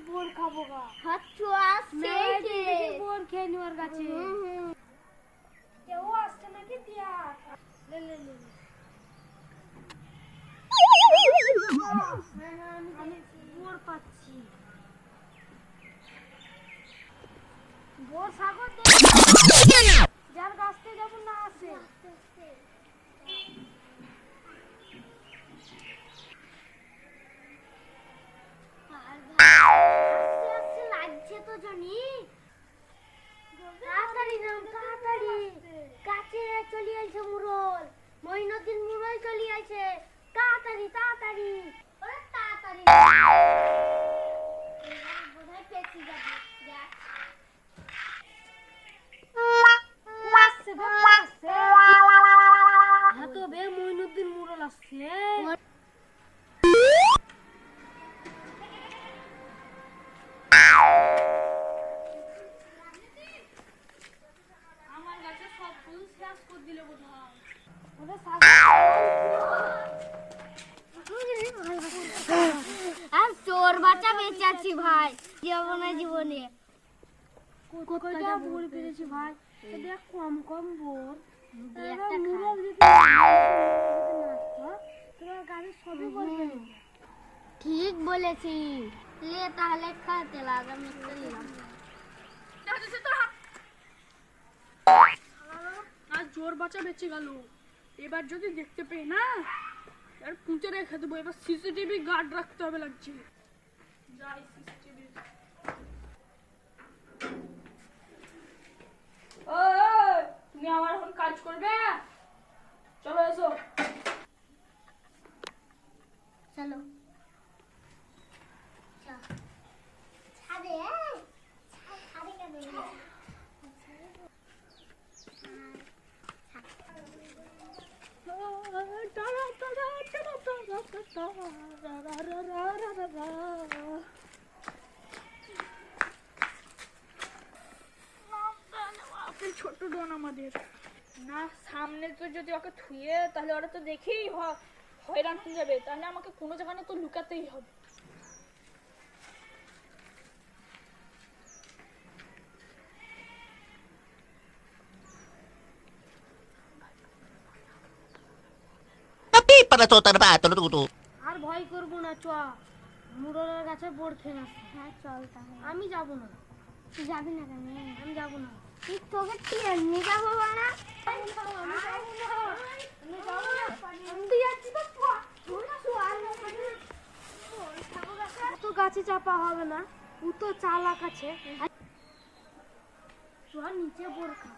Bore খাবো গা। Bore খেয়ে নেওয়ার কাছে কেউ আসছে নাকি দিয়া আমি বোর পাচ্ছি। বোর সাগর যার গাছ থেকে যখন না আসে লাগছে তো জানি। তাড়াতাড়ি নাম তাড়াতাড়ি কাছে চলে আইছে মুরল মইনুদ্দিন মুরল চলে আইছে তাড়াতাড়ি তাড়াতাড়ি ওরে তাড়াতাড়ি বোধহয় পেছি যাবে আসছে বাবা আসছে হ্যাঁ তো বে মইনুদ্দিন মুরল আসছে। চোর বাচ্চা বেঁচে আছি ভাই যাবো না জীবনে কতটা বোর পেরেছি ভাই দেখ কম কম বোর ঠিক বলেছি লে তাহলে খাতে লাগা মিশতে নিলাম। আর জোর বাচ্চা বেঁচে গেল এবার যদি দেখতে পেয়ে না আর পুঁতে রেখে দেবো। এবার সিসিটিভি গার্ড রাখতে হবে লাগছে। যাই সিসিটিভি তুমি আমার এখন কাজ করবে চলো এসো চলো ছাদে ছাদে কেন ছোট ডন আমাদের না সামনে তো যদি ওকে থুয়ে তাহলে ওরা তো দেখেই হয়রান হয়ে যাবে। তাহলে আমাকে কোনো জায়গায় তো লুকাতেই হবে। আর ভয় করবো না চ মুরলের কাছে বোর খেয়ে আসছে। হ্যাঁ চল তাহলে আমি যাবো না। তুই যাবি না কেন? আমি যাবো না। তুই তোকে টিয়ে নিয়ে যাবো না তো গাছে চাপা হবে না ও তো চালাক আছে নিচে বোর খা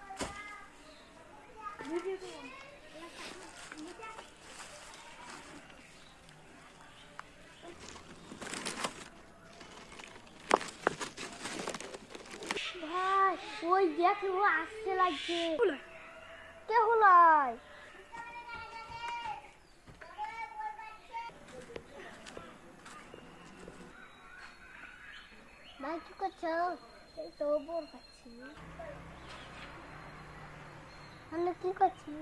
ভাই ওই দেখ ও আসতে লাগছে কে হলাই ভাই কি করছো? এই তো বোর খাচ্ছি। কি করছি?